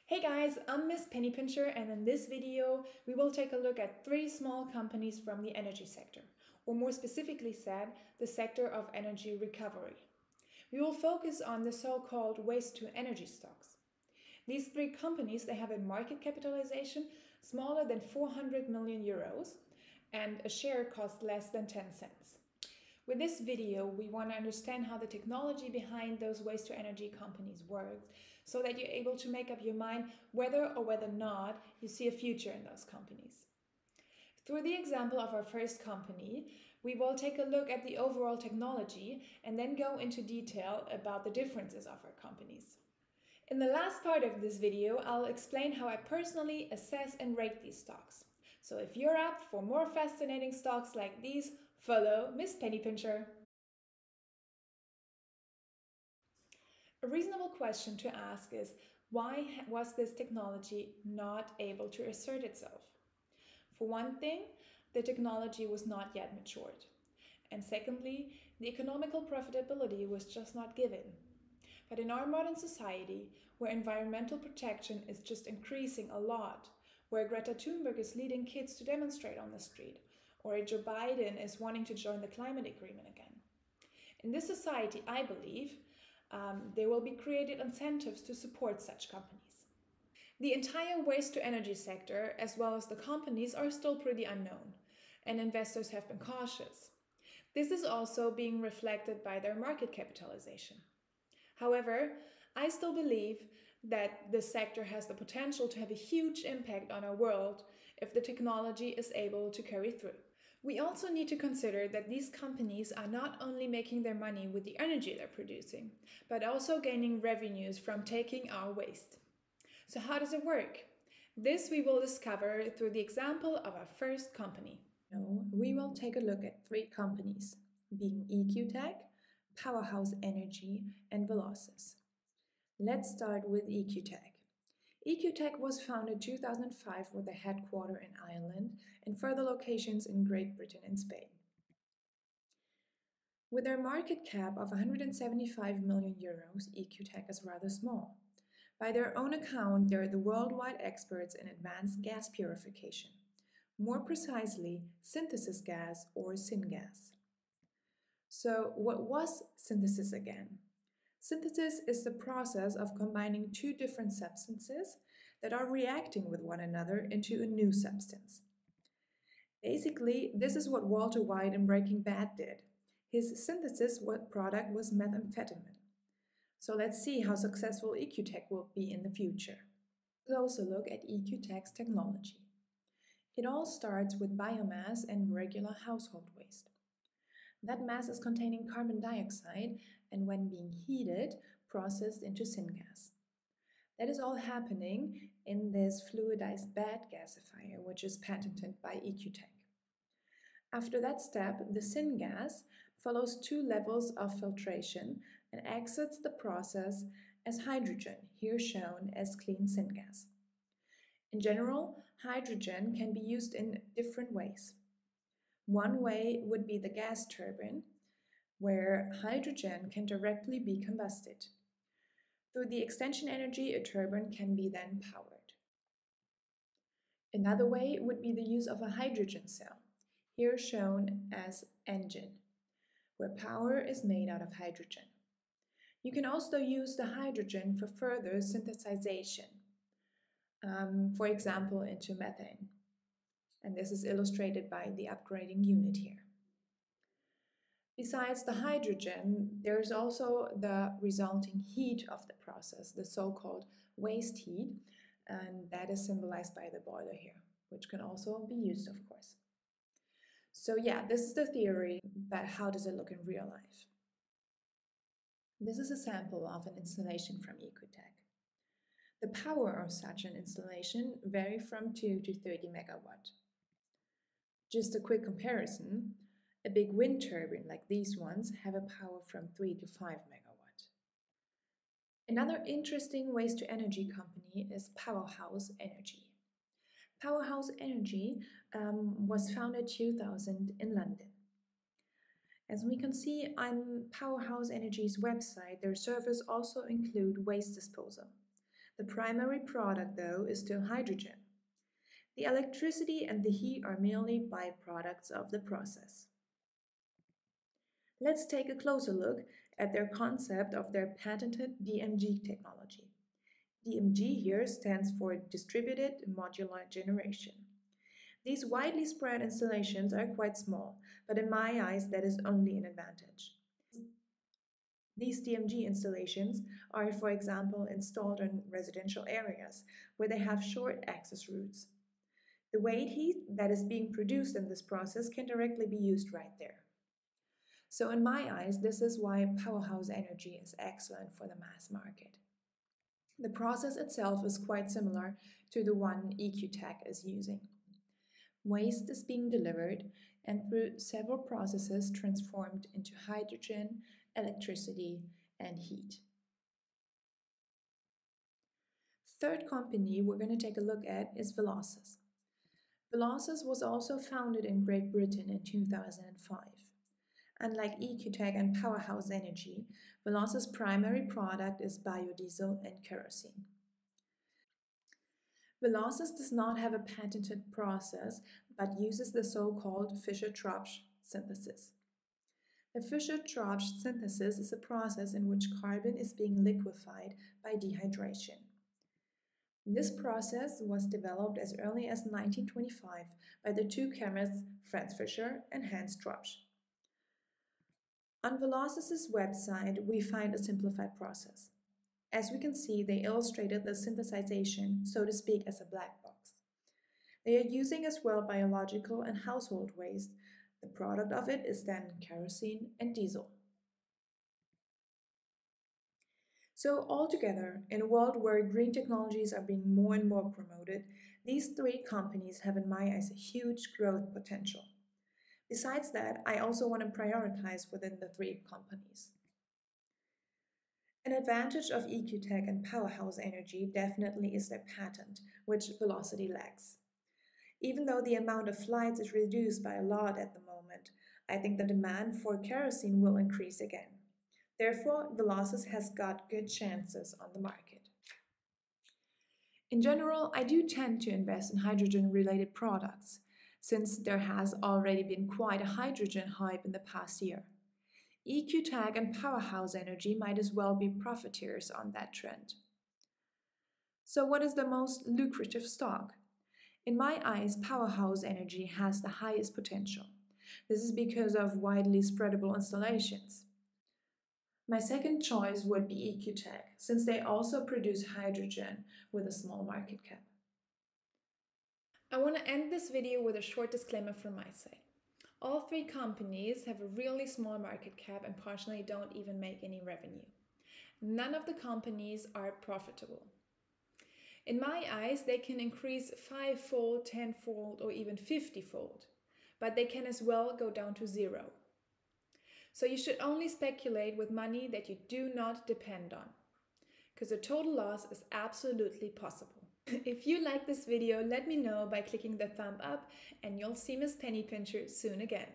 Hey guys, I'm Miss Penny Pincher, and in this video we will take a look at three small companies from the energy sector, or more specifically said, the sector of energy recovery. We will focus on the so-called waste-to-energy stocks. These three companies, they have a market capitalization smaller than 400 million euros and a share cost less than 10 cents. With this video, we want to understand how the technology behind those waste-to-energy companies works, so that you're able to make up your mind whether or whether not you see a future in those companies. Through the example of our first company, we will take a look at the overall technology and then go into detail about the differences of our companies. In the last part of this video, I'll explain how I personally assess and rate these stocks. So if you're up for more fascinating stocks like these, follow Miss Penny Pincher. A reasonable question to ask is, why was this technology not able to assert itself? For one thing, the technology was not yet matured. And secondly, the economical profitability was just not given. But in our modern society, where environmental protection is just increasing a lot, where Greta Thunberg is leading kids to demonstrate on the street, or Joe Biden is wanting to join the climate agreement again. In this society, I believe, there will be created incentives to support such companies. The entire waste-to-energy sector, as well as the companies, are still pretty unknown, and investors have been cautious. This is also being reflected by their market capitalization. However, I still believe that the sector has the potential to have a huge impact on our world if the technology is able to carry through. We also need to consider that these companies are not only making their money with the energy they're producing, but also gaining revenues from taking our waste. So how does it work? This we will discover through the example of our first company. Now, we will take a look at three companies, being EQTech, Powerhouse Energy, and Velocys. Let's start with EQTech. EQTech was founded in 2005 with a headquarters in Ireland and further locations in Great Britain and Spain. With their market cap of 175 million euros, EQTech is rather small. By their own account, they're the worldwide experts in advanced gas purification, more precisely synthesis gas or syngas. So what was synthesis again? Synthesis is the process of combining two different substances that are reacting with one another into a new substance. Basically, this is what Walter White in Breaking Bad did. His synthesis product was methamphetamine. So let's see how successful EQTech will be in the future. Closer look at EQTech's technology. It all starts with biomass and regular household waste. That mass is containing carbon dioxide and when being heated, processed into syngas. That is all happening in this fluidized bed gasifier, which is patented by EQTech. After that step, the syngas follows two levels of filtration and exits the process as hydrogen, here shown as clean syngas. In general, hydrogen can be used in different ways. One way would be the gas turbine, where hydrogen can directly be combusted. Through the extension energy, a turbine can be then powered. Another way would be the use of a hydrogen cell, here shown as engine, where power is made out of hydrogen. You can also use the hydrogen for further synthesization, for example into methane. And this is illustrated by the upgrading unit here. Besides the hydrogen, there's also the resulting heat of the process, the so-called waste heat, and that is symbolized by the boiler here, which can also be used, of course. So yeah, this is the theory, but how does it look in real life? This is a sample of an installation from EQTech. The power of such an installation vary from 2 to 30 megawatt. Just a quick comparison, a big wind turbine like these ones have a power from 3 to 5 megawatt. Another interesting waste-to-energy company is Powerhouse Energy. Powerhouse Energy was founded 2000 in London. As we can see on Powerhouse Energy's website, their services also include waste disposal. The primary product, though, is still hydrogen. The electricity and the heat are merely byproducts of the process. Let's take a closer look at their concept of their patented DMG technology. DMG here stands for Distributed Modular Generation. These widely spread installations are quite small, but in my eyes that is only an advantage. These DMG installations are, for example, installed in residential areas where they have short access routes. The waste heat that is being produced in this process can directly be used right there. So in my eyes, this is why powerhouse energy is excellent for the mass market. The process itself is quite similar to the one EQTech is using. Waste is being delivered and through several processes transformed into hydrogen, electricity, and heat. Third company we're going to take a look at is Velocys. Velocys was also founded in Great Britain in 2005. Unlike EQTech and Powerhouse Energy, Velocys' primary product is biodiesel and kerosene. Velocys does not have a patented process, but uses the so-called Fischer-Tropsch synthesis. The Fischer-Tropsch synthesis is a process in which carbon is being liquefied by dehydration. This process was developed as early as 1925 by the two chemists Franz Fischer and Hans Tropsch. On Velocys' website, we find a simplified process. As we can see, they illustrated the synthesization, so to speak, as a black box. They are using as well biological and household waste. The product of it is then kerosene and diesel. So altogether, in a world where green technologies are being more and more promoted, these three companies have in my eyes a huge growth potential. Besides that, I also want to prioritize within the three companies. An advantage of EQTech and Powerhouse Energy definitely is their patent, which Velocity lacks. Even though the amount of flights is reduced by a lot at the moment, I think the demand for kerosene will increase again. Therefore, Velocys has got good chances on the market. In general, I do tend to invest in hydrogen-related products, since there has already been quite a hydrogen hype in the past year. EQTech and Powerhouse Energy might as well be profiteers on that trend. So what is the most lucrative stock? In my eyes, Powerhouse Energy has the highest potential. This is because of widely spreadable installations. My second choice would be EQTech, since they also produce hydrogen with a small market cap. I want to end this video with a short disclaimer from my side. All three companies have a really small market cap and partially don't even make any revenue. None of the companies are profitable. In my eyes, they can increase 5-fold, 10-fold, or even 50-fold, but they can as well go down to zero. So you should only speculate with money that you do not depend on, because a total loss is absolutely possible. If you like this video, let me know by clicking the thumb up and you'll see Miss Penny Pincher soon again.